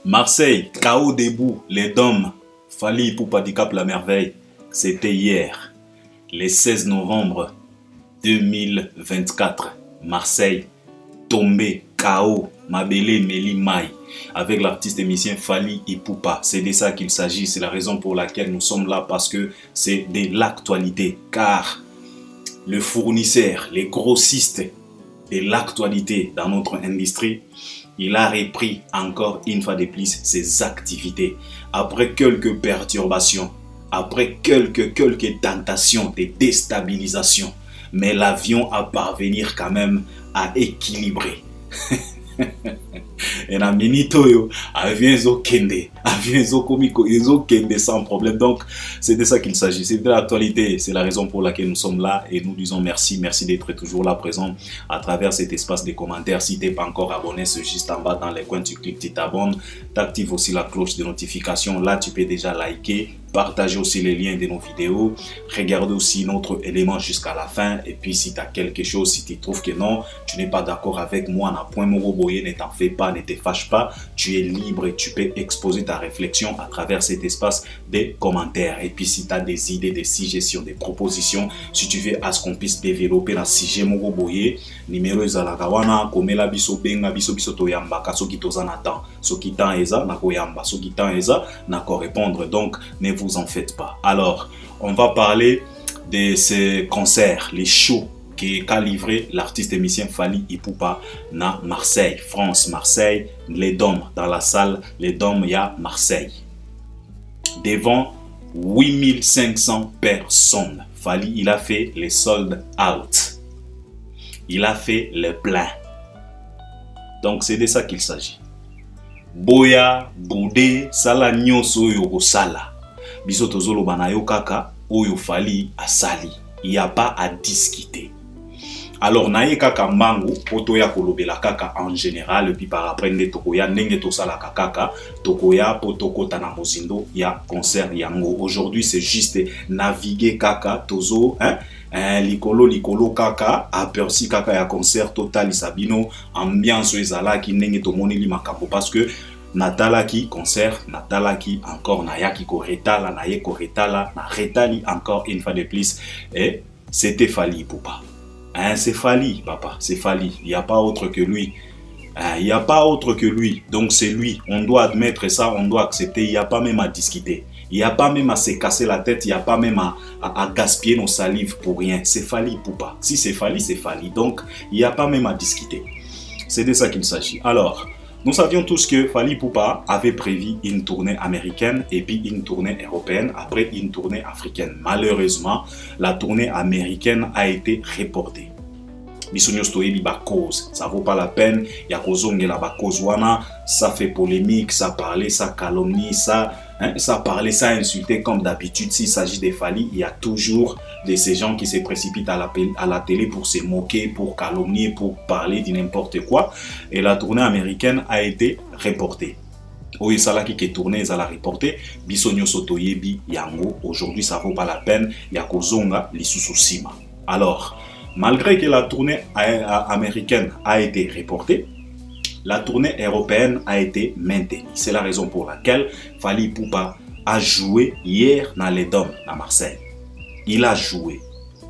Marseille, KO debout, les Dômes, Fally Ipupa Dicap la merveille. C'était hier, le 16 novembre 2024. Marseille, tombé, KO, Mabele Meli Mai, avec l'artiste émissien Fally Ipupa. C'est de ça qu'il s'agit, c'est la raison pour laquelle nous sommes là, parce que c'est de l'actualité. Car le fournisseur, les grossistes de l'actualité dans notre industrie, il a repris encore une fois de plus ses activités. Après quelques perturbations, après quelques tentations de déstabilisation, mais l'avion a parvenir quand même à équilibrer. Et la minito yo avion kende komiko kende sans problème. Donc c'est de ça qu'il s'agit, c'est de l'actualité, c'est la raison pour laquelle nous sommes là et nous disons merci d'être toujours là présent à travers cet espace de commentaires. Si tu n'es pas encore abonné, c'est juste en bas dans les coins, tu cliques, tu t'abonnes, tu actives aussi la cloche de notification. Là tu peux déjà liker, partager aussi les liens de nos vidéos, regarder aussi notre élément jusqu'à la fin. Et puis si tu as quelque chose, si tu trouves que non, tu n'es pas d'accord avec moi, n'a point ne t'en fais pas, ne te fâche pas, tu es libre et tu peux exposer ta réflexion à travers cet espace des commentaires. Et puis si tu as des idées, des suggestions, des propositions, si tu veux à ce qu'on puisse développer la sujet Mogoboye, numéro Zalagawana, Komela Biso Benga Biso Biso Toyamba, Kasoki Tozanatan, Sokitan Eza, Nakoyamba, Sokitan Eza, Nako répondre. Donc ne vous en faites pas. Alors, on va parler de ces concerts, les shows qu'a livré l'artiste émissien Fally Ipupa na Marseille, France, Marseille, les Dômes, dans la salle, les Dômes, il y a Marseille. Devant 8500 personnes, Fally, il a fait les sold out. Il a fait le plein. Donc c'est de ça qu'il s'agit. Boya, Boudé, Sala Nyoso Yoko Sala. Bisoto Zolo Banayo Kaka, Oyo Fally Asali. Il n'y a pas à discuter. Alors, naye kaka mango, potoya kolobela kaka en général, et puis par après, tokoya nenge tosala kaka, tokoya potoko tana mozindo, ya concert yango. Aujourd'hui, c'est juste naviguer kaka, tozo, likolo kaka, aperçu kaka ya concert total isabino, ambiance ezala ki nenge tomoni li makambo, parce que Natala qui concert, Natala qui encore naya qui koretala, naye koretala, na retali encore une fois de plus, et c'était Fally Ipupa. Hein, c'est Fally, papa, c'est Fally. Il n'y a pas autre que lui. Il n'y a pas autre que lui. Donc c'est lui. On doit admettre ça, on doit accepter. Il n'y a pas même à discuter. Il n'y a pas même à se casser la tête. Il n'y a pas même à gaspiller nos salives pour rien. C'est Fally Ipupa. Si c'est Fally, c'est Fally. Donc il n'y a pas même à discuter. C'est de ça qu'il s'agit. Alors, nous savions tous que Fally Ipupa avait prévu une tournée américaine et puis une tournée européenne, après une tournée africaine. Malheureusement, la tournée américaine a été reportée. Ça vaut pas la peine. Il y a ça fait polémique, ça parlait, ça calomnie, ça parlait, ça insultait comme d'habitude. S'il s'agit de Fally, il y a toujours de ces gens qui se précipitent à la télé pour se moquer, pour calomnier, pour parler de n'importe quoi. Et la tournée américaine a été reportée. Oui, ça là qui est tourné, ça l'a reporté. Bisonyo Sotoyebi Yango. Aujourd'hui, ça vaut pas la peine. Il y a Kozonga, Lisususima. Alors, malgré que la tournée américaine a été reportée, la tournée européenne a été maintenue. C'est la raison pour laquelle Fally Ipupa a joué hier dans les Dômes, à Marseille. Il a joué.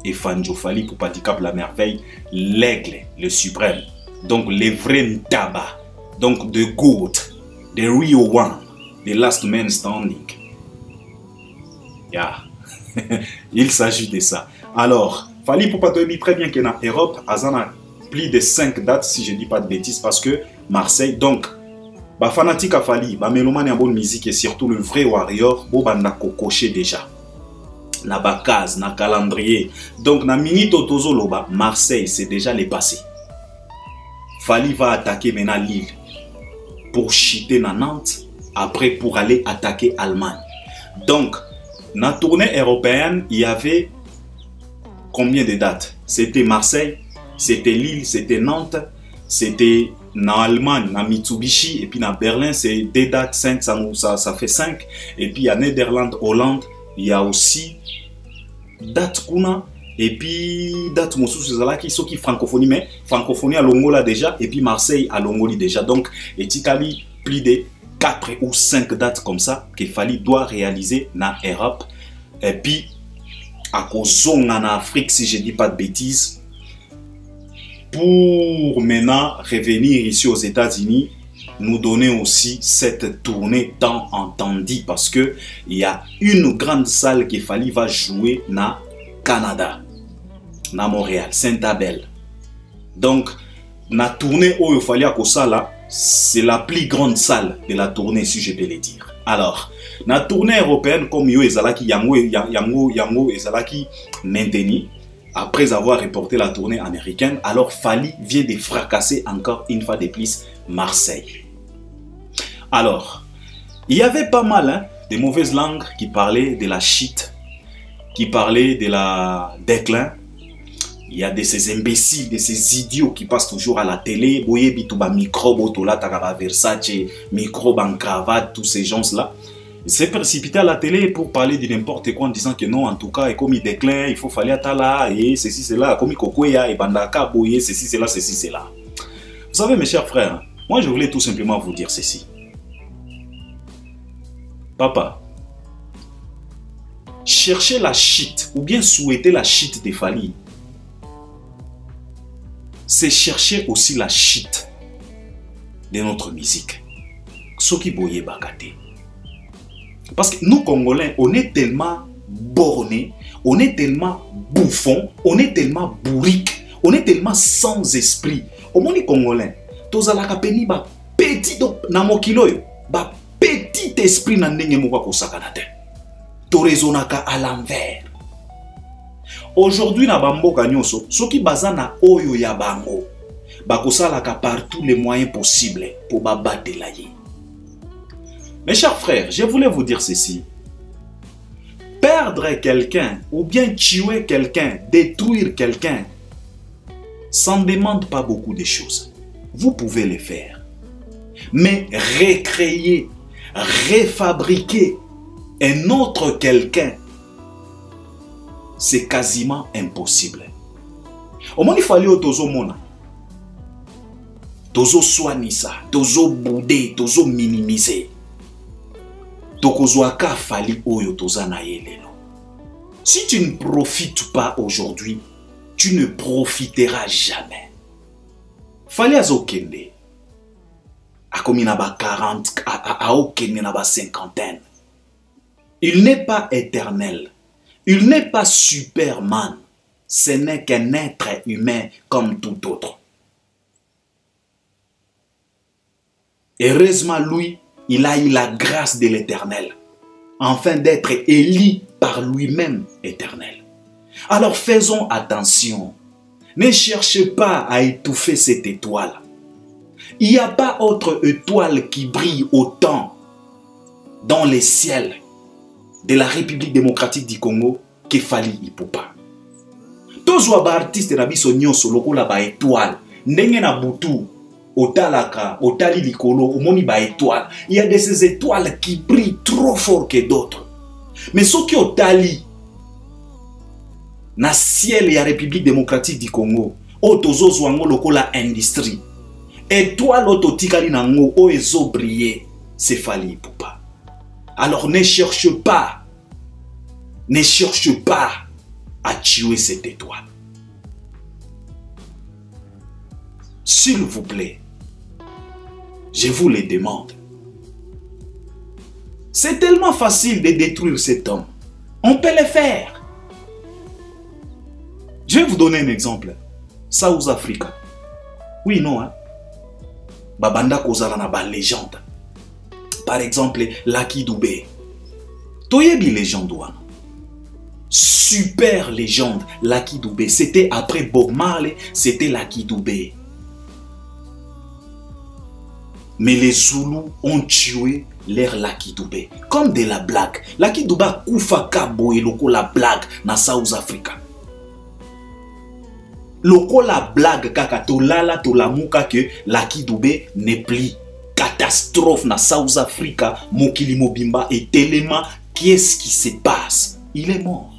Et Fanjo Fally Ipupa Dicap la merveille, l'aigle, le suprême. Donc les vrais Ntaba. Donc the GOAT, the real one, the last man standing. Yeah. Il s'agit de ça. Alors, Fally Ipupa dit très bien qu'en Europe, Azan a plus de 5 dates, si je ne dis pas de bêtises, parce que Marseille, donc, bah fanatique à Fally, bah mélomane en bonne musique et surtout le vrai warrior, bon bah n'a coché déjà. Na bacase, na calendrier. Donc, na mini totozo loba, Marseille, c'est déjà les passés. Fally va attaquer maintenant Lille pour chiter na Nantes, après pour aller attaquer Allemagne. Donc, dans la tournée européenne, il y avait combien de dates? C'était Marseille, c'était Lille, c'était Nantes, c'était en Allemagne, na Mitsubishi, et puis dans Berlin, c'est des dates, 5, ça fait 5. Et puis à Néderlande, Hollande, il y a aussi date Kuna, et puis date Moussous, qui sont qui francophonie, mais francophonie à Longola déjà, et puis Marseille à Longoli déjà. Donc, et Tikali, plus de 4 ou 5 dates comme ça que Fally doit réaliser na Europe. Et puis, à cause en Afrique, si je ne dis pas de bêtises, pour maintenant revenir ici aux États-Unis, nous donner aussi cette tournée tant entendue parce que il y a une grande salle que Fally va jouer na Canada, na Montréal, Saint-Abel. Donc, la tournée où il fallait à ça, c'est la plus grande salle de la tournée, si je peux le dire. Alors, la tournée européenne, comme Yo Ezalaki, Yango Ezalaki, maintenu, après avoir reporté la tournée américaine, alors Fally vient de fracasser encore une fois de plus Marseille. Alors, il y avait pas mal de mauvaises langues qui parlaient de la shit, qui parlaient de la déclin. Il y a de ces imbéciles, de ces idiots qui passent toujours à la télé. Boye bitouba micro, botola, takaba Versace, micro, en cravate, tous ces gens-là. Ils s'est précipité à la télé pour parler de n'importe quoi en disant que non, en tout cas, et comme il déclin, il faut Fally Atala, et ceci, cela, comme il kokoya, et bandaka, boye, ceci, cela, ceci, cela. Vous savez, mes chers frères, moi je voulais tout simplement vous dire ceci. Papa, chercher la shit, ou bien souhaiter la shit de Fally, c'est chercher aussi la shit de notre musique. Ce qui boye bakate. Parce que nous, Congolais, on est tellement bornés, on est tellement bouffons, on est tellement bourriques, on est tellement sans esprit. Au monde Congolais, tozalaka peni ba petit na mokilo yo, ba petit esprit na ndenge moko kosakana te. To raisonnaka à l'envers. Aujourd'hui na bamboka nyonso, soki bazana oyo ya bango, bakosalaka par tous les moyens possibles pour babatela ye. Mes chers frères, je voulais vous dire ceci. Perdre quelqu'un ou bien tuer quelqu'un, détruire quelqu'un, ça ne demande pas beaucoup de choses. Vous pouvez le faire. Mais recréer, refabriquer un autre quelqu'un, c'est quasiment impossible. Au moins, il fallait au tozo mona. Tozo soignisa, tozo boudé, tozo minimiser. Tokozwaka Fally oyo toza na ye lelo. Si tu ne profites pas aujourd'hui, tu ne profiteras jamais. Fally azokende. Akomi na ba 40, aokende na ba 50. Il n'est pas éternel. Il n'est pas Superman. Ce n'est qu'un être humain comme tout autre. Heureusement, lui, il a eu la grâce de l'Éternel, afin d'être élu par lui-même éternel. Alors faisons attention. Ne cherchez pas à étouffer cette étoile. Il n'y a pas autre étoile qui brille autant dans les ciels de la République démocratique du Congo que Fally Ipupa. Tozwa ba artiste na biso nyonso lokola ba étoile, ndenge na butu otalaka, otali likolo, omoni ba étoile. Il y a de ces étoiles qui brillent trop fort que d'autres. Mais ceux qui otali na ciel ya République démocratique du Congo, otozo zwango lokola industrie. Étoile ototikali nango o ezo briller, c'est Fally Ipupa. Alors ne cherche pas à tuer cette étoile. S'il vous plaît, je vous le demande. C'est tellement facile de détruire cet homme. On peut le faire. Je vais vous donner un exemple. South Africa. Oui, non, hein? Babanda kozala na ba légende. Par exemple, Lucky Dubé. Toyebi légende wana. Super légende, Lucky Dubé. C'était après Bob Marley, c'était Lucky Dubé. Mais les Zoulous ont tué leur Lucky Dubé. Comme de la blague. Lucky Dubé koufa kabo et loko la blague na South Africa. Loko la blague kaka tolala tolamuka que Lucky Dubé n'est plus. Catastrophe na South Africa, Mokili Mobimba et tellement qu'est-ce qui se passe? Il est mort.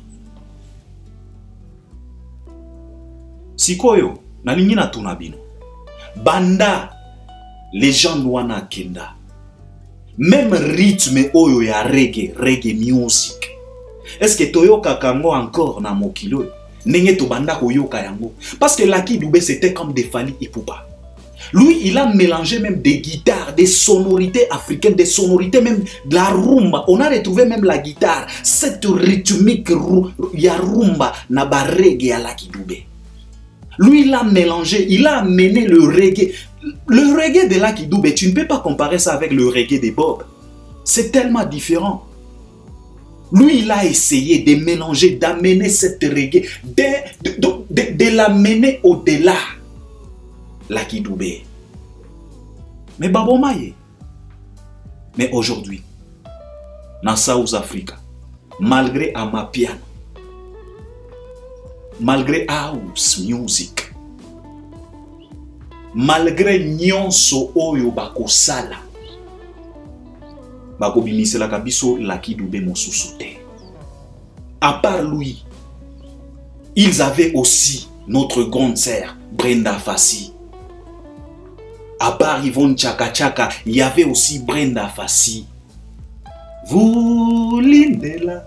Sikoyo, na lingi na tunabino. Banda, les gens wana kenda. même rythme oyo ya reggae music. Est-ce que toyoka kango encore na mokilo? Nenge to banda koyoka yango. Parce que Lucky Dubé c'était comme des Fally Ipupa. Lui, il a mélangé même des guitares, des sonorités africaines, des sonorités même de la rumba. On a retrouvé même la guitare, cette rythmique ya rumba na ba reggae à Lucky Dubé. Lui, il a mélangé, il a amené le reggae. Le reggae de Lucky Dubé, tu ne peux pas comparer ça avec le reggae de Bob. C'est tellement différent. Lui, il a essayé de mélanger, d'amener cette reggae, de l'amener au-delà. Lucky Dubé. Mais Babo Maye. Mais aujourd'hui, dans South Africa, malgré Amapiano, malgré house music, malgré nyonso oyo bakosala, bako bimisela kabiso Lucky Dubé mosusu te. À part lui, ils avaient aussi notre grande sœur Brenda Fassie. À part Yvonne Chaka Chaka, il y avait aussi Brenda Fassie. Vous lindela,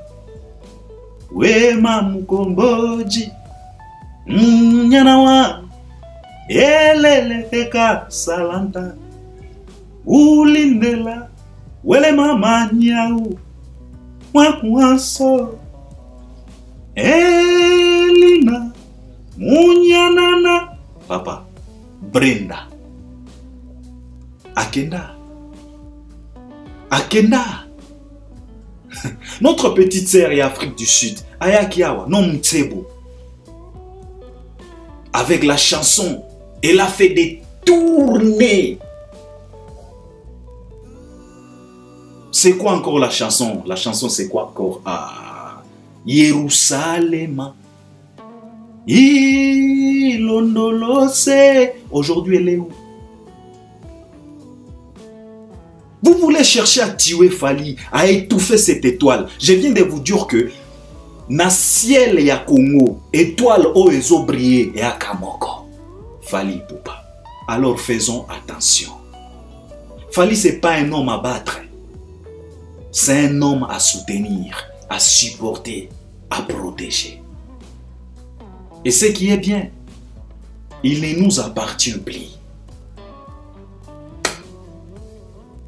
wema mukomboji, nyanawa, elele feka salanta. Vous lindela, wele mama nyau, wakwanso, elina, munyanana. Papa, Brenda. Akenda. Akenda. Notre petite sœur et Afrique du Sud, Ayakiawa, non Mtsebo. Avec la chanson, elle a fait des tournées. C'est quoi encore la chanson? La chanson, c'est quoi encore? Ah, Yerusalem. Ilondolose. Aujourd'hui, elle est où? Vous voulez chercher à tuer Fally, à étouffer cette étoile. Je viens de vous dire que na ciel ya Congo, étoile o ezo briller et à Kamoko. Fally Ipupa. Alors faisons attention. Fally, c'est pas un homme à battre. C'est un homme à soutenir, à supporter, à protéger. Et ce qui est bien, il ne nous appartient plus.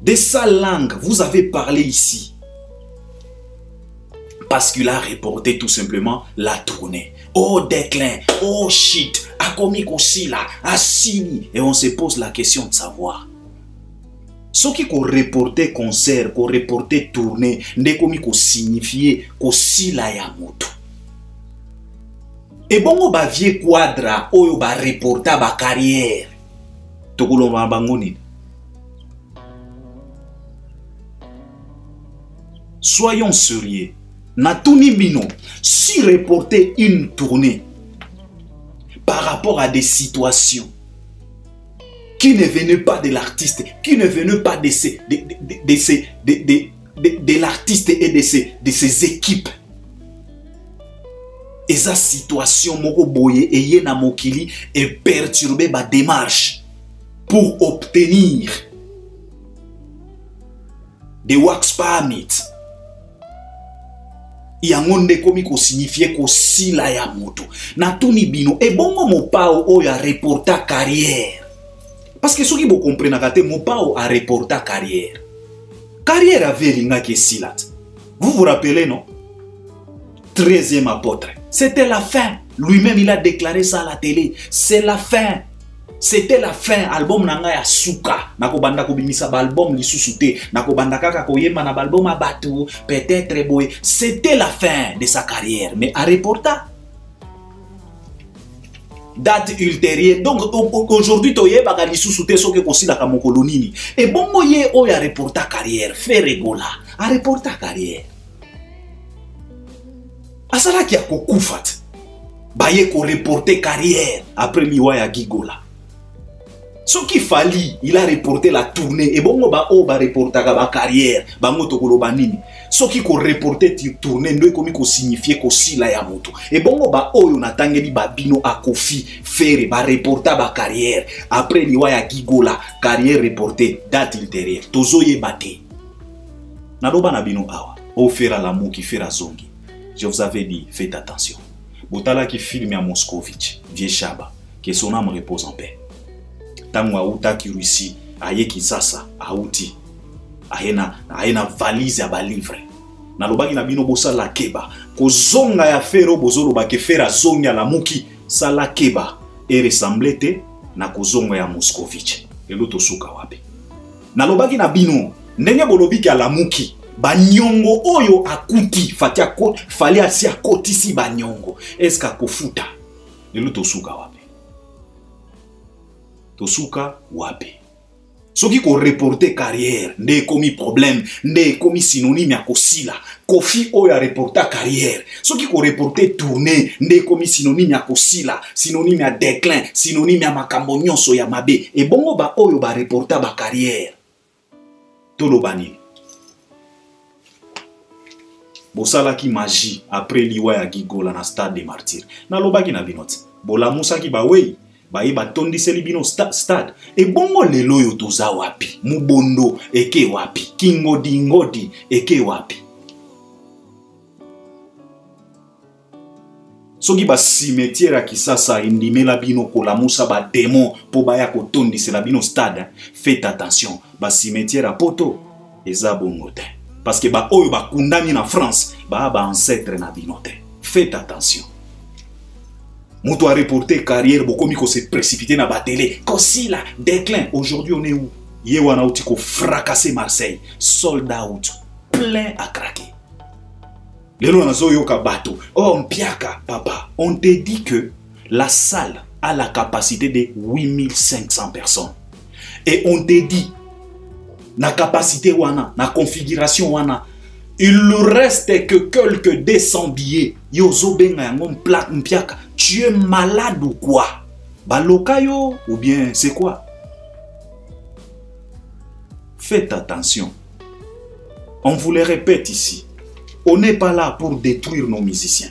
De sa langue, vous avez parlé ici. Parce qu'il a reporté tout simplement la tournée. Oh déclin, oh shit, à comique aussi là, à Sini. Et on se pose la question de savoir. Ce qui qu'on reporté concert, qu'on reporté tournée, ne comique qu'on signifié qu'aussi la ya moto. Et bon, ba vie quadra, oyo ba reporta ba carrière. Tokulo ba bangoni. Soyons sérieux. Natuni Bino, si reporter une tournée par rapport à des situations qui ne venaient pas de l'artiste, qui ne venaient pas de l'artiste et de ses équipes, et sa situation moko boye et yena mokili et perturber ma démarche pour obtenir des wax permits. Yangonde komi ko signifie ko sila ya moto. Natuni Bino et bongo mo pao o ya reporta carrière. Parce que ceux qui vous comprennent kate mo pao a reporta carrière. Carrière avait linga ke silat. Vous vous rappelez non? 13e apôtre. C'était la fin. Lui-même il a déclaré ça à la télé. C'est la fin. C'était la fin. Album nanga ya suka. Nako banda ko bimisa ba album li susute. Nako banda kaka ko yema na album abatu. Peut-être boy. C'était la fin de sa carrière. Mais à reporta. Date ultérieure. Donc aujourd'hui toye baka li susute so ke kosila ka mokolonini. Et bongo ye o ya reporta carrière. Fait regola. A reporta carrière. Asala ki a kokufat. Baye ko reporter carrière après liwa ya gigola. Ce qu'il fallait, il a reporté la tournée. Et bon, ba reporter la carrière. Bango tokolo banini. Ce qui ko reporté la tournée, ne komi ko signifier ko sila ya moto. Et bon, ba oyo natangeli ba bino a Kofi faire ba reporter ba carrière. Après liwa ya gigola, carrière reportée, date ultérieure. Tozo ye bate. Naloba na bino awa. O fera l'amour qui fera zongi. Je vous avais dit, faites attention. Botala qui filme à Moscovitch, vieux Chaba, que son âme repose en paix. Tango auta ki Russie, aye Kinshasa, auti. Aena valise ya ba livre. Nalobaki na bino bosa la keba. Ko zonga ya fero bozolo ba ke fera zongi ya la muki. Sa la keba. E ressemblete na ko zonga ya Moscovitch. Elo to suka wapi. Nalobaki na bino. Ndenge bolobiki ya la muki. Banyongo oyo akuti. Fali asi akoti si banyongo. Eska kofuta. Elo to suka wapi. To suka wapi. Soki ko reporter carrière, nde komi problème, nde komi synonyme ya kosila. Kofi oyo a reporter carrière. Soki ko reporter tournée, nde komi synonyme ya kosila, synonyme ya déclin, synonyme ya makambo nyonso ya mabe. Et bongo ba oyo ba reporter ba carrière. Tolo bani. Bosala ki magie après liwa ya Gigola na stade des martyrs. Na lobaki na binoti. Bola musa ki ba wei. Baye batondi selibino stade. E bongo lelo yo toza wapi. Mubondo eke wapi. Ngodi eke wapi. Soki ba cimetière ki sasa indimela bino kola musa ba démon po baya kotondi selabino stade. Faites attention. Ba cimetière a poto eza bongo te. Parce que ba oyo ba kundami na France ba ancêtre na bino te. Faites attention. Mouto a reporté carrière, beaucoup miko se précipité na ba télé. Kosila, déclin. Aujourd'hui, on est où? Yewana outiko fracassé Marseille. Sold out. Plein à craquer. Lelo nazo yoka bato. Oh, mpiaka, papa. On te dit que la salle a la capacité de 8500 personnes. Et on te dit, na capacité wana, na configuration wana, il ne reste que quelques 200 billets. Yozo benga yangon plate mpiaka. Tu es malade ou quoi? Balokayo ou bien c'est quoi? Faites attention. On vous le répète ici. On n'est pas là pour détruire nos musiciens.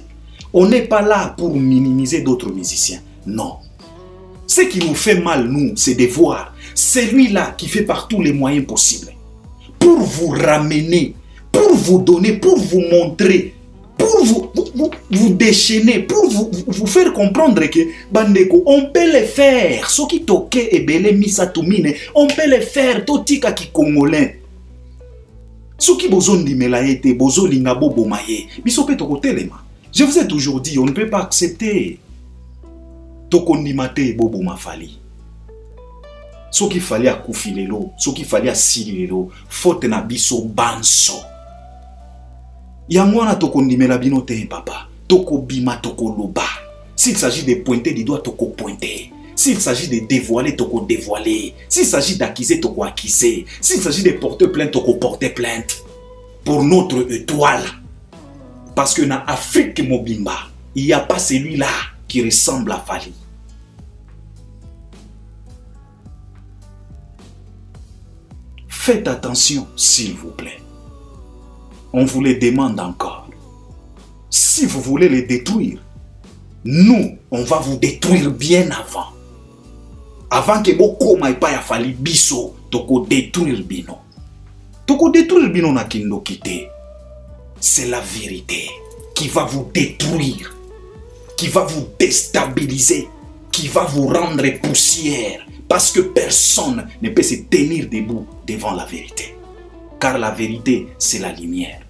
On n'est pas là pour minimiser d'autres musiciens. Non. Ce qui nous fait mal, nous, c'est de voir celui-là qui fait par tous les moyens possibles pour vous ramener, pour vous donner, pour vous montrer, pour vous déchaîner, pour vous faire comprendre que Bandeko, on peut le faire. Ce qui toque et belé misatumine, on peut le faire. Totika ki congolais. Ce qui bozon di melaete, bozo linga bobo maye. Bisope toko telema. Je vous ai toujours dit, on ne peut pas accepter. Toko ndimate bobo mafali. Ce qui fallait à koufilelo, ce qui fallait à sililelo, faute na biso banso. Yangwana toko ndimela bino te papa. Toko bima toko loba. S'il s'agit de pointer du doigt, toko pointer. S'il s'agit de dévoiler, toko dévoiler. S'il s'agit d'accuser, toko accuser. S'il s'agit de porter plainte, toko porter plainte. Pour notre étoile. Parce que dans Afrique Mobimba, il n'y a pas celui-là qui ressemble à Fali. Faites attention, s'il vous plaît. On vous le demande encore. Si vous voulez les détruire, nous, on va vous détruire bien avant. Avant que beaucoup n'aient pas fallu biso, toko détruire bino. Toko détruire bino na kindo kite. C'est la vérité qui va vous détruire, qui va vous déstabiliser, qui va vous rendre poussière. Parce que personne ne peut se tenir debout devant la vérité. Car la vérité, c'est la lumière.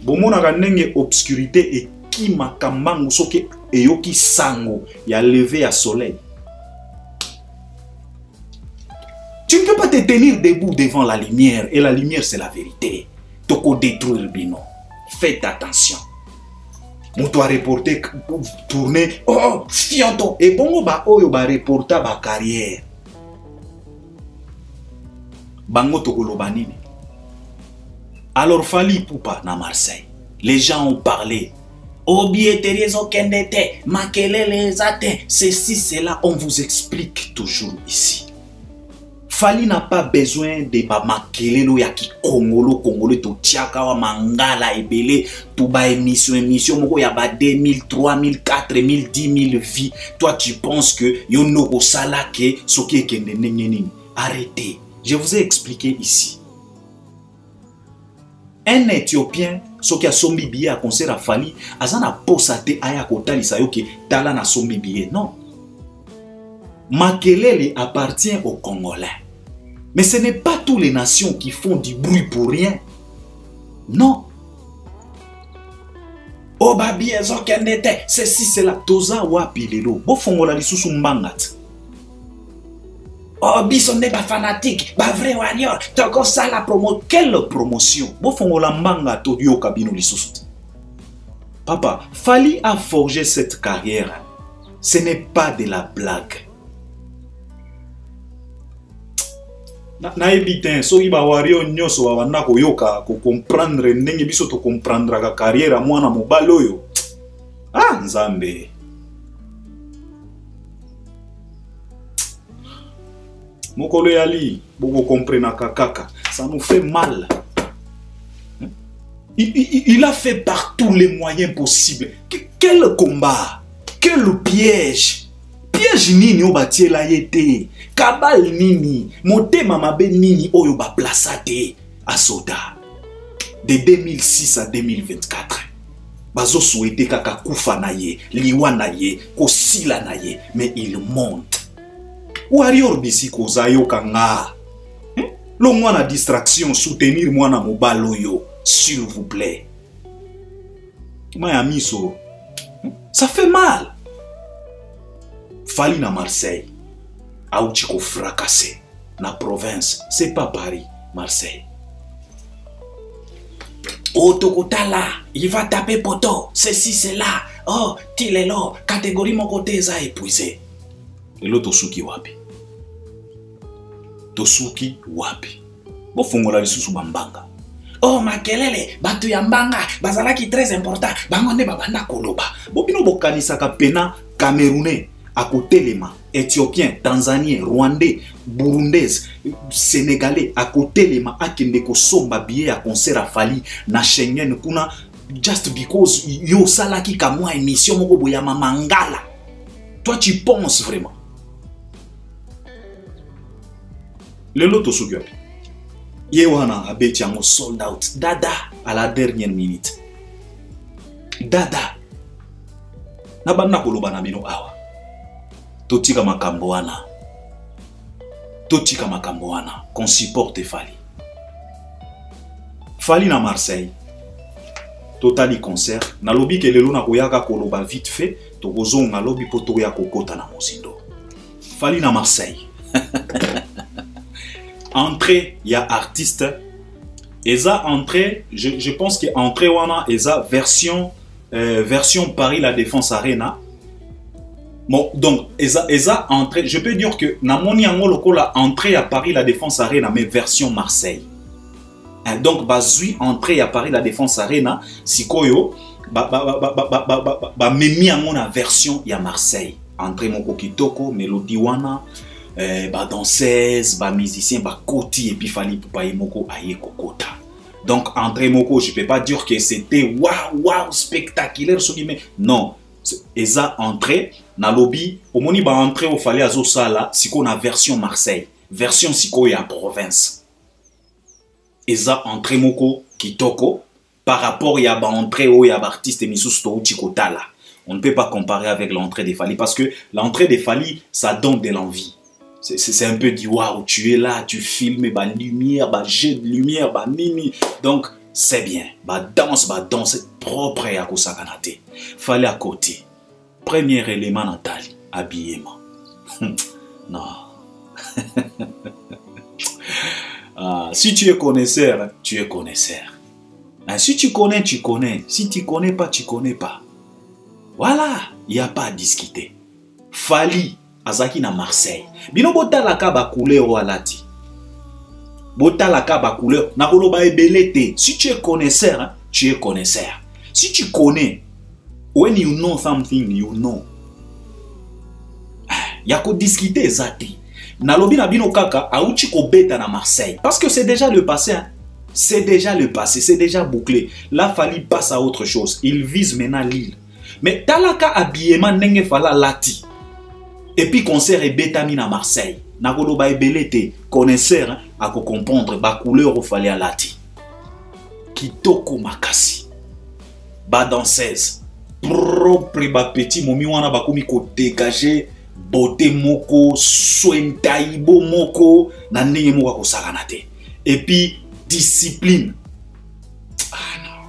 Bomona kanenge obscurité et qui makambangu soke eyoki sango ya lever à soleil. Tu ne peux pas te tenir debout devant la lumière et la lumière c'est la vérité. Toko détruire bino. Faites attention. Mouto a reporté, tourné, oh, fianto. Et bongo ba oyo ba reporta ba carrière. Bango toko lobanini. Alors Fali Poupa na Marseille. Les gens ont parlé. Obieteries au kendete, makele les atte, ceci, cela, on vous explique toujours ici. Fali n'a pas besoin de ba makelelo ya ki Congolo to tiaka wa mangala ebele to ba émission moko ya ba 2000, 3000, 4000, 10 000 vies. Toi tu penses que yo no ko sala ke soki ekende nini. Arrêtez. Je vous ai expliqué ici. Un Éthiopien soki a sombi billet à concert à Fali, azana posate aya kotali sayoke tala na sombi billet. Non. Makelele appartient aux Congolais. Mais ce n'est pas toutes les nations qui font du bruit pour rien. Non. Oh babi ezokendete, ceci c'est la toza wapi lelo. Bo fongola lisusu mbangat. Oh bisonne ba fanatique, ba vrai warrior, toko ça la promo. Quelle promotion? Bo fongola mbanga to dio kabino lisusu. Papa, Fali a forgé cette carrière. Ce n'est pas de la blague. Na ebitin so iba wario nyoso wa wana koyoka ko comprendre ndenge biso to comprendre ka carrière mwana mobali oyo. Ah nzambe. Mokolo yali boko comprendre kaka, ça nous fait mal. Il a fait par tous les moyens possibles. Quel combat, quel piège. Piège nini o batie la yete. Kabal nini, motema mabe nini oyo ba placate à Soda. De 2006 à 2024. Bazo souhaité kaka kufa na ye, liwa na ye, kosila na ye, mais il monte. Warrior bisi kozayo kanga. Lo mwana distraction, soutenir mwana mobalo yo, s'il vous plaît. Miami so. Ça fait mal. Fali na Marseille. Aouchiko fracassé. Na province. C'est pas Paris. Marseille. Oh, Tokotala. Il va taper poto. Ceci, c'est là. Oh, Tilelo. Catégorie mon côté, ça épuisé. Et l'autre Tosuki wapi. Tosuki wapi. Bo fongola lisusu bambanga. Oh, makelele. Batu yambanga. Bazalaki très important. Bangonde babanda koloba. Bobino bokanisa ka pena Camerounais. À côté les mains, Éthiopiens, Tanzaniens, Rwandais, Burundais, Sénégalais, à côté les mains, à Kendeko somba billet à concert à Fali, na Schengen, kuna, just because yo salaki kamwa émission moko boyama mangala. Toi tu penses vraiment? Le loto sugapi. Yewana abeti yango sold out. Dada à la dernière minute. Dada. Nabana koloba na bino awa. Totika makambo wana. Totika makambo wana. Qu'on supporte Fali. Fali na Marseille. Totali concert. Na lobi ke lelo na koyaka koloba vite fait. Tokozonga lobi po toya kokota na mozindo. Fali na Marseille. Entrée, il y a artiste. Eza entrée, je pense que entrée wana eza version Paris La Défense Arena. Bon, donc, eza entrée, je peux dire que Namoni Ango Lokola entrée à Paris La Défense Arena, mais version Marseille. Donc, bazui entrée à Paris La Défense Arena, sikoyo, memi ango na version ya Marseille. Entrée moko kitoko, mélodie wana, danseuse, musicien, koti, et puis fali poupaye moko aye kokota. Donc, entrée moko, je peux pas dire que c'était waouh, spectaculaire, mais non. Eza entrée na lobby au moni ba entrée au fallait azo sala siko na version Marseille version siko ya province eza entrée moko kitoko par rapport ya ba entrée au ya ba artiste misusu to chikotala. On ne peut pas comparer avec l'entrée des Fali parce que l'entrée des Fali ça donne de l'envie. C'est un peu du waouh, tu es là, tu filmes ba lumière, ba jet de lumière, ba nini. Donc c'est bien, ba danse propre à Kosakanate. Fallait à côté. Premier élément Nathalie, habillement. Non. Si tu es connaisseur, tu es connaisseur. Si tu connais, tu connais. Si tu connais pas, tu connais pas. Voilà, il n'y a pas à discuter. Fali, Azaki na Marseille. Bino bota la kaba couleur walati. Bota la kaba couleur. Na koloba ebelete. Si tu es connaisseur, hein, tu es connaisseur. Si tu connais, when you know something, you know. Yako discuter zati. Nalobi na bino kaka auti ko beta na Marseille parce que c'est déjà le passé hein. C'est déjà le passé, c'est déjà bouclé. Là Fally passe à autre chose. Il vise maintenant Lille. Mais talaka habillement nenge fala lati. Et puis concert et betami na Marseille. Nakolo ba ebelete connaisseur hein, à comprendre ba couleur au fallait à lati. Kitoko makasi. Ba danseuse. Propre ba petit momi wana ba komi ko dégager beauté moko, soin taïbo moko na ndenge moko ko sakana te. Et puis discipline. Ah non.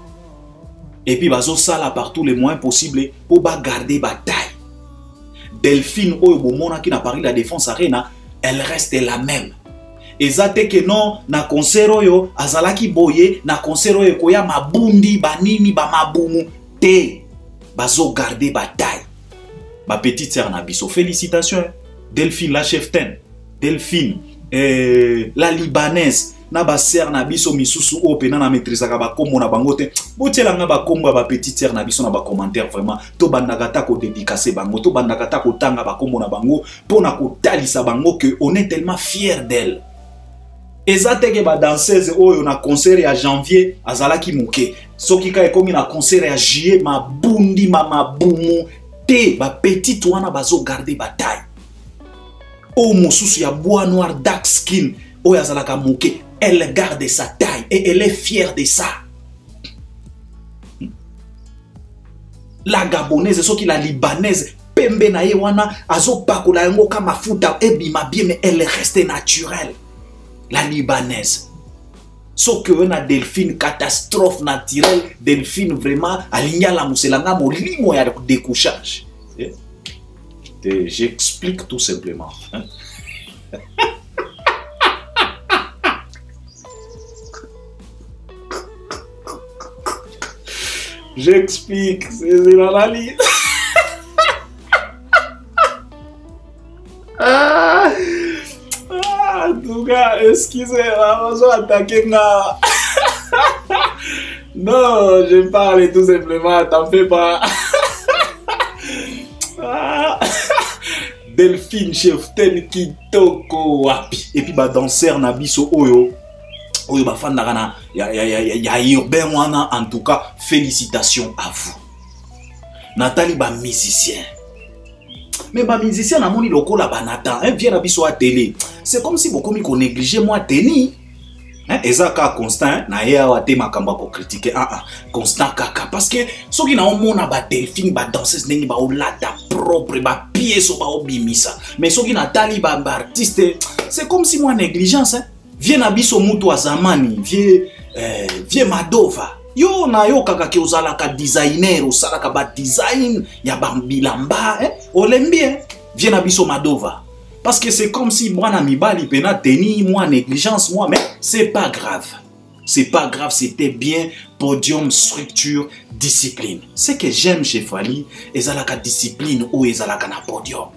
Et puis bazo sala par tous les moyens possibles pour ba garder ba taille. Delphine oyo bomona qui na Paris la Défense Arena, elle reste la même. Ezate que non na concert oyo azalaki boye na concert oyo koya mabundi banini ba mabumu te. Bazo garder ba taille. Ma petite sœur Nabiso, félicitations. Delphine la cheftaine. Delphine la libanaise. Na ba sœur na biso misusu o pena na maîtrise ka ba kombo na bango te botela nga ba kombo ba petite sœur na biso na ba commentaire vraiment to bandaka ta ko dédicacer bango to bandaka ta ko tanga ba kombo na bango pona ko talisa bango que on est tellement fier d'elle. Ezate ke ba danseuse oyo na concert ya janvier azalaki muke soki ka ekomi na concert ya juillet mabundi mabumu te ba petite wana bazo garder bataille o mosusu ya bois noir dark skin oyo azalaka muke. Elle garde sa taille et elle est fière de ça. La gabonaise, ce qui la libanaise, pembe na ye wana, azo pakola yango ka mafuta ebima bien mais elle reste naturelle. La libanaise. Ce que na Delphine catastrophe naturelle, Delphine vraiment aligna la muselanga molimo ya découchage. J'explique tout simplement. Hein? J'explique, c'est l'analyse. En tout cas, excusez-moi, je vais attaquer là. Non, je parle tout simplement, t'en fais pas. Delphine cheftaine kitoko wapi. Et puis bah danseur na biso oyo. Oyo ba fan na ya urbain wana en tout cas félicitations à vous. Nathalie ba musicien. Mais ba musicien na moni lokola ba Nathan, hein vient na biso à télé. C'est comme si beaucoup mi ko négliger moi Teni. Hein ezaka constant na ya wa te makamba ko critiquer constant kaka parce que soki na omona ba Delphine ba danseuse ndenge ba olata propre ba pièce ba obimisa. Mais soki Nathalie ba artiste c'est comme si moi négligence hein. Viens na biso mutu wa zamani, vie Madova. Yo na yo kaka ke ozala ka designer, osala ka ba design ya bambilamba, hein? Olembi, hein? Viens na biso Madova. Parce que c'est comme si moi na mibali pena teni moi négligence moi, mais c'est pas grave. C'est pas grave, c'était bien podium, structure, discipline. Ce que j'aime chez Fally, ezala ka discipline ou ezala ka na podium.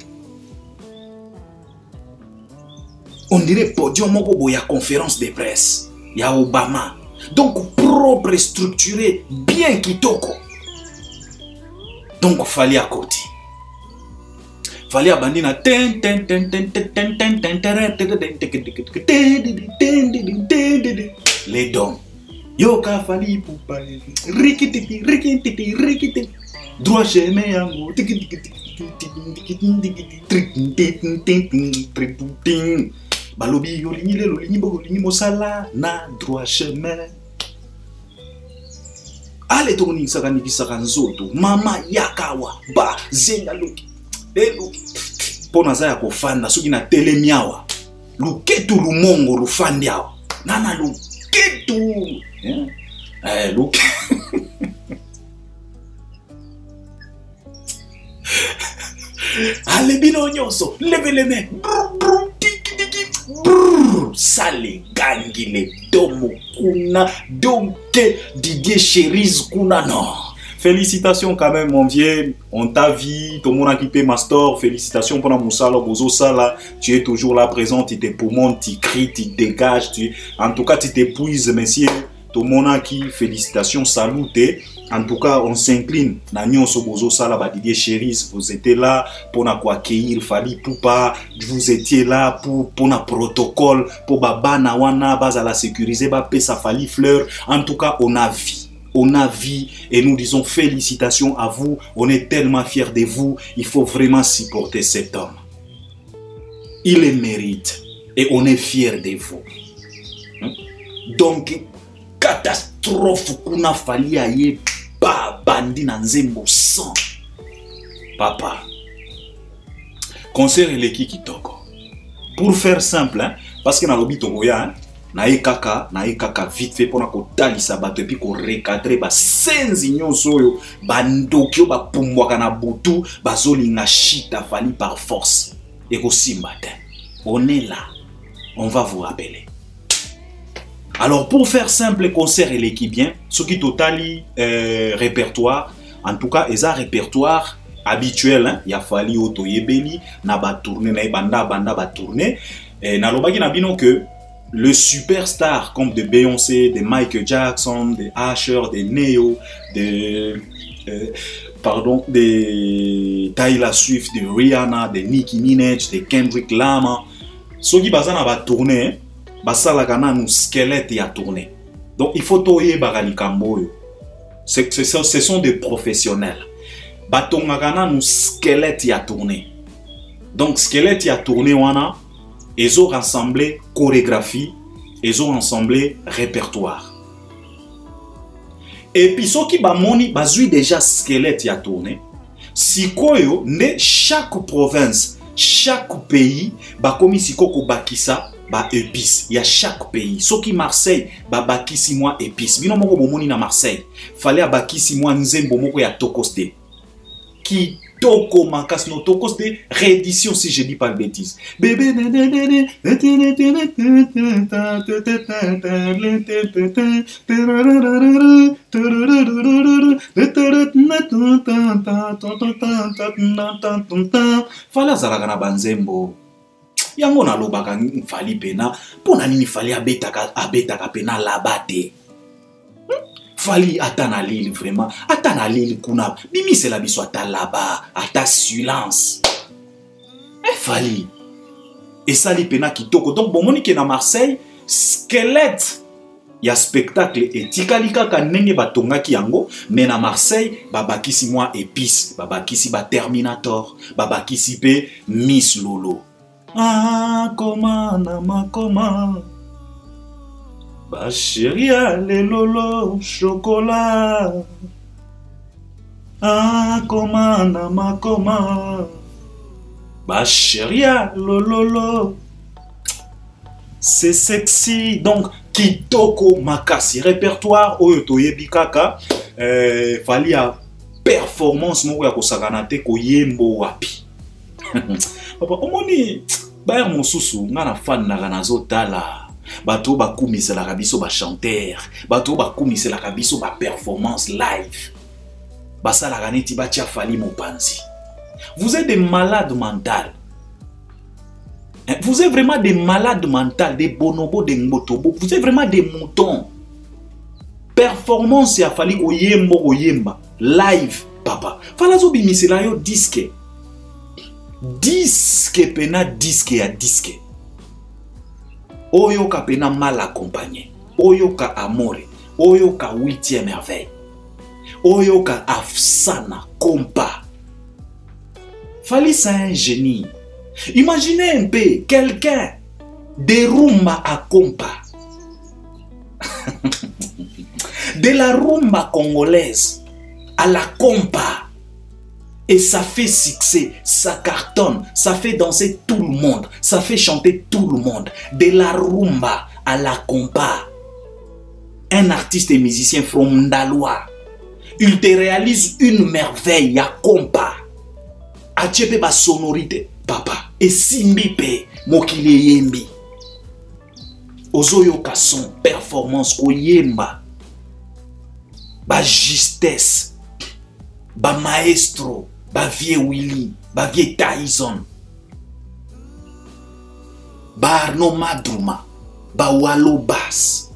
On dirait podium moko boya conférence de presse. Ya Obama. Donc propre, structuré, bien kitoko. Donc Fally à côté. Fally à bandina les dons. Yoka Fally poupa. Rikiti rikiti rikiti. Droit chemin yango. Balobi yolingi le lolingi bolingi mosala na droit chemin. Ale toni sakani kisaka nzoto mama yakawa ba zenga luki elo pona za ya kofanda soki na telemiawa luketu lumongo lufandi awa nana luketu look ale bino nyonso leve les mains sale gangi le domo kuna domke Didier Cherise kuna non. Félicitations quand même mon vieux, on t'a vu, tout le monde a quitté Master, félicitations pour la Moussala, Bozo Sala, tu es toujours là présent, tu t'époumones, tu cries, tu dégages, en tout cas tu t'épuises, messieurs, tout le monde a qui, félicitations, saluté. En tout cas, on s'incline. Didier Chéris, vous étiez là pour accueillir Fally Ipupa. Vous étiez là pour un protocole, pour Bana Wana, à la sécuriser, sa Fally Fleur. En tout cas, on a vu. On a vu et nous disons félicitations à vous. On est tellement fiers de vous. Il faut vraiment supporter cet homme. Il le mérite et on est fiers de vous. Donc, catastrophe qu'on a fallu aille ba bandi na nzembo sang. Papa. Concert eleki kitoko. Pour faire simple, hein, parce que na lobi tokoya, hein, na ekaka vite fait pour na kotalisa bato epi ko recadrer ba senzi nyonso oyo bandokyo ba pumbwaka na butu bazolinga shita Fally par force. Et aussi matin. On est là. On va vous rappeler. Alors, pour faire simple, le concert et l'équipe bien, ce qui totali répertoire, en tout cas, ils ont un répertoire habituel. Hein? Il a fallu Otoyebeli, na ba tourner, na banda ba tourner. Et na lobaki na bino que le superstar comme de Beyoncé, de Michael Jackson, de Usher, de Neo, de Taylor Swift, de Rihanna, de Nicki Minaj, de Kendrick Lamar. Ceux qui basent na ba tourner, basalaka na un squelette à tourner. Donc il faut toyer barali kamboyo. Ce sont des professionnels. Batongaka na un squelette à tourner. Donc squelette à tourner wana, ils ont rassemblé chorégraphie, ils ont rassemblé répertoire. Et puis ceux qui bamoni bazui déjà squelette à tourner. Sikoyo ne chaque province, chaque pays bakomi sikoko bakisa ba épice. Il y a chaque pays. Ceux qui Marseille ba bakisi moi épice. Bino moko bomoni na Marseille. Fallait bakisi moi nzembo moko ya tokoste. Qui toko makas no tokoste réédition si je dis pas de bêtises. Bébé fallait zalagana banzembo. Yango na lobaka Fally pena pona nini Fally abetaka pena labate. Fally atana lili vraiment atana lili kuna bimi c'est la biso ata là-bas ata silence. Fally et sali pena kitoko donc bon moni ke na Marseille squelette ya spectacle etikalika ka ndenge batongaki yango mais na Marseille babakisi moi épice babakisi ba Terminator babakisi pe Miss Lolo. Ah, comment, comment, bah chérie, les lolo, chocolat. Ah, comment, bah chérie, lolo. C'est sexy, donc, kitoko makasi, répertoire, oyo yebikaka, fallait à performance, moko ya kosaganate ko yembo wapi. Papa, omoni Bayer mosusu ngana fan na nazo tala bato bakumisa la kabiso ba chanteur bato bakumisa la kabiso ba performance live basala ganeti ba tia Fally mopanzi. Vous êtes des malades mentaux. Vous êtes vraiment des malades mentaux, des bonobos, des ngotobo. Vous êtes vraiment des moutons. Performance ya Fally oyemba live papa. Fala zo bimisela yo disque. Disque pena disque ya disque. Oyoka pena mal accompagné. Oyoka amore. Oyoka 8e merveille. Oyoka afsana compa. Fally c'est un génie. Imaginez un peu quelqu'un de rumba à compa. De la rumba congolaise à la compa. Et ça fait succès, ça cartonne, ça fait danser tout le monde, ça fait chanter tout le monde. De la rumba à la compa. Un artiste et musicien from Ndaloa, il te réalise une merveille à compa. Atiepe ba sonorité, papa. Et simbipe, mokile yembi. Ozoyo ka son performance ko yemba. Ba justesse, ba maestro. Ba vie Willy, ba vie Tyson, ba Arno Madruma, ba Walo Bass,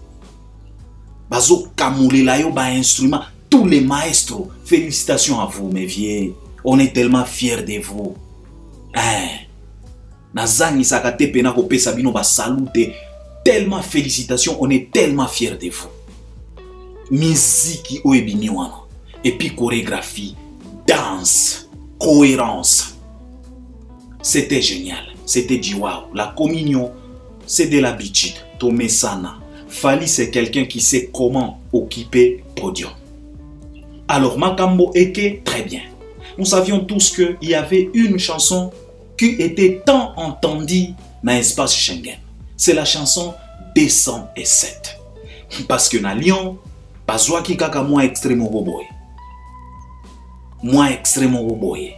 ba zo kamoulela yo ba instrument, tout tous les maestros, félicitations à vous, mes vieux. On est tellement fiers de vous. Hein? Nazangi sakate pena ko pesa bino ba salute. Tellement félicitations, on est tellement fiers de vous. Musique oebini wana. Et puis chorégraphie, danse, cohérence. C'était génial. C'était du wow. La communion, c'est de l'habitude. Tomé Sana. Fally, c'est quelqu'un qui sait comment occuper podium. Alors, Makambo Eke, très bien. Nous savions tous qu'il y avait une chanson qui était tant entendue dans l'espace Schengen. C'est la chanson 207. Parce que dans Lyon, Bazouaki Kaka moins extrêmement boboy. Moins extrêmement boboy.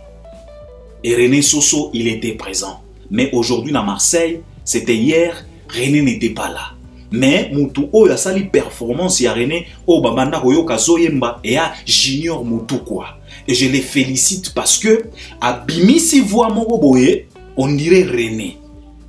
Et René Soso, il était présent. Mais aujourd'hui, à Marseille, c'était hier, René n'était pas là. Mais Moutou Oyo a sali performance ya René o babanda koyo kazoyemba et à Junior Moutou quoi. Et je les félicite parce que à Bimisi voix moko boye, on dirait René.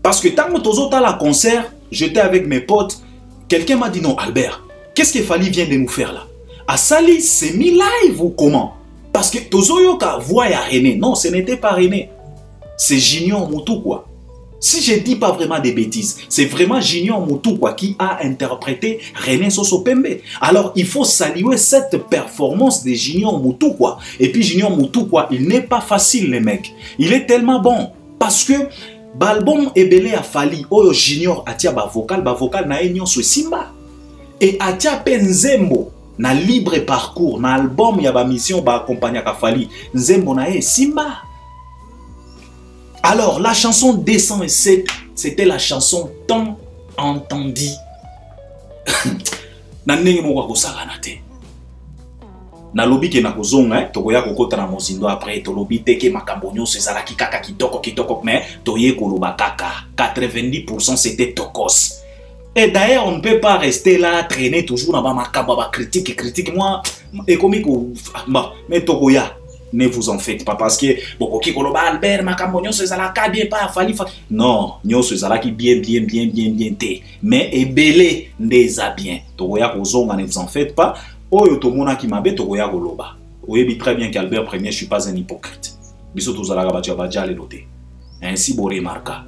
Parce que tant que tozo ta la concert, j'étais avec mes potes, quelqu'un m'a dit non Albert, qu'est-ce que Fally vient de nous faire là? À Sali c'est mis live ou comment? Parce que tozo yo ka voix ya René, non, ce n'était pas René. C'est Junior Moutou quoi. Si je ne dis pas vraiment des bêtises, c'est vraiment Junior Moutou quoi, qui a interprété René Soso Pembe. Alors il faut saluer cette performance de Junior Moutou quoi. Et puis Junior Moutou quoi, il n'est pas facile les mecs. Il est tellement bon parce que l'album Ebele a Fally, Oyo Junior atia ba vocal na enyo so Simba. Et atia Penzembo na libre parcours na album ya ba mission ba accompagner ka Fally. Nzembo na e Simba. Alors, la chanson 207, c'était la chanson tant entendue. Nanenge moko kosakana te. Na lobi ke na kozonga, tokoya kokota na mozindo après tolobi te ke makambo nyonso ezalaki kaka kitoko mais toye koloba kaka 90% c'était tokos. Et d'ailleurs, on ne peut pas rester là traîner toujours dans makambo ba critique moi et comme mais tokoya. Ne vous en faites pas parce que Bokoki Koloba Albert Makambo Nyoso ezalaka bien pas Fally. Non, Nyoso ezalaki bien te. Mais ebele ndeza bien. Tokoya kozonga, ne vous en faites pas. Oyo tomona ki mabe tokoya koloba. Oyebi très bien qu'Albert Premier, je suis pas un hypocrite. Biso tozalaka batia le lote. Ainsi bo remarka.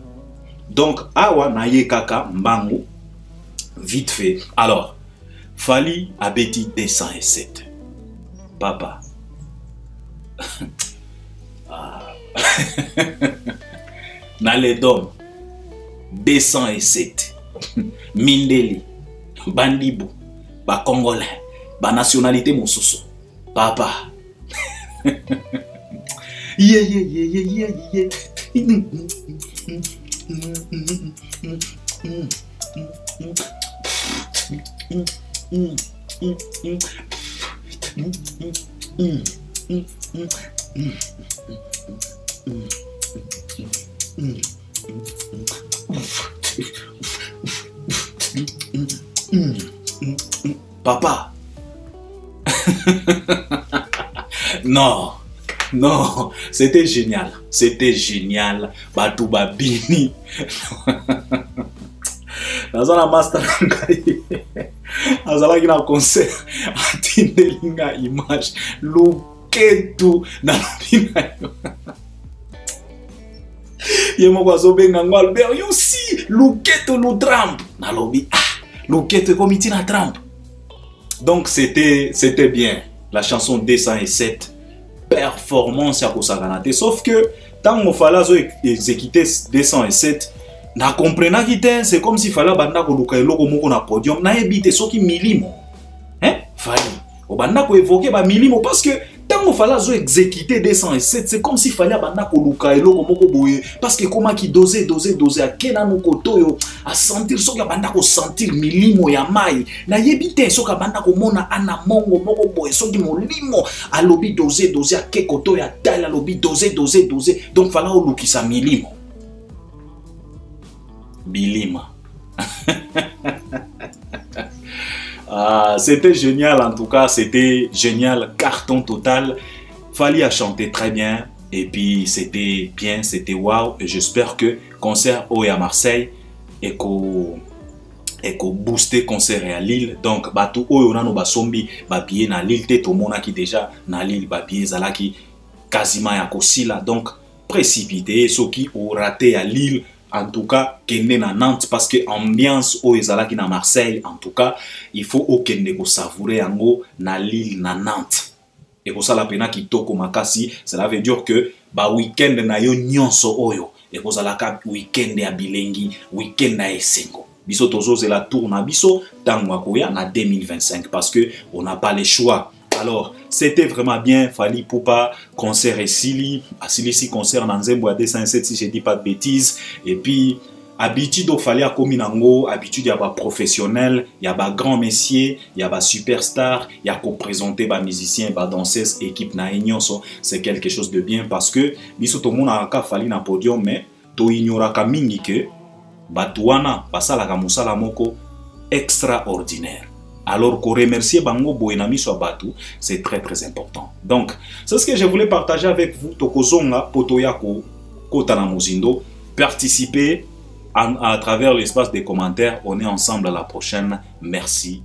Donc awa na ye kaka mbangu vite fait. Alors, Fally a bêti 207. Papa. Dans les dômes 207 Mindeli Bandibou ba Congolais ba nationalité mosusu papa Papa. Non, c'était génial. C'était génial. Batouba Bini. Dans un master, dans un concert, Tindelinga image, Luketu, dans le Albert, you see, Luketu no Trump. Na lobby, Luketu comité na Trump. Donc c'était bien. La chanson 207, performance à Kosaganate. Sauf que, tant qu'on fallait exécuter 207, na comprena kite, c'est comme s'il fallait banda ko luka eloko moko na podium na ebite soki milimo. Hein? Fally. O banda ko évoquer ba milimo parce que tant qu'on fallait exécuter 207, c'est comme s'il fallait banda ko luka eloko moko boye parce que comment qui doser a kena no kotoyo a sentir soki banda ko sentir milimo ya mai na yebite soki banda ko mona ana mongo moko boye soki molimo a lobi doser a ke kotoyo ya tala lobi doser donc fallait o lukisa milimo. Bilima. C'était génial en tout cas, c'était génial, carton total. Fally a chanté très bien et puis c'était bien, c'était wow. Et j'espère que concert au à Marseille et et ko booster concert à Lille. Donc batu oyo nano basombi ba billet na Lille te to mona ki déjà na Lille ba billet zalaki quasiment ya kosila. Donc précipité ce qui au raté à Lille, en tout cas kende na Nantes, parce que ambiance au ezalaki na Marseille, en tout cas il faut au kende ko savourer yango na Lille na Nantes. Et pour ça la pena kitoko makasi, cela veut dire que ba week-end na yo nyonso oyo et pour ça la week-end ya bilengi, week-end na esengo. Biso tozo c'est la tour na biso tango akoya na 2025 parce que on n'a pas le choix. Alors, c'était vraiment bien. Fally Ipupa, concert et Sili. Si concert dans Nzembo à 207, si je ne dis pas de bêtises. Et puis, habitude au Fally à Kominango, habitude, il y a des professionnels, il y a des grands messieurs, il y a des superstars, il y a qu'on présenter des musiciens, des danseuses, équipe na ignoso. C'est quelque chose de bien parce que, biso tout le monde a Fally na podium, mais to ignora ka mingi que, batuana, basala ka musala moko, extraordinaire. Alors qu'on remercie Bango Boenami Swabatu, c'est très très important. Donc, c'est ce que je voulais partager avec vous. Tokozonga, Potoyako, Kotana Muzindo. Participez à travers l'espace des commentaires. On est ensemble à la prochaine. Merci.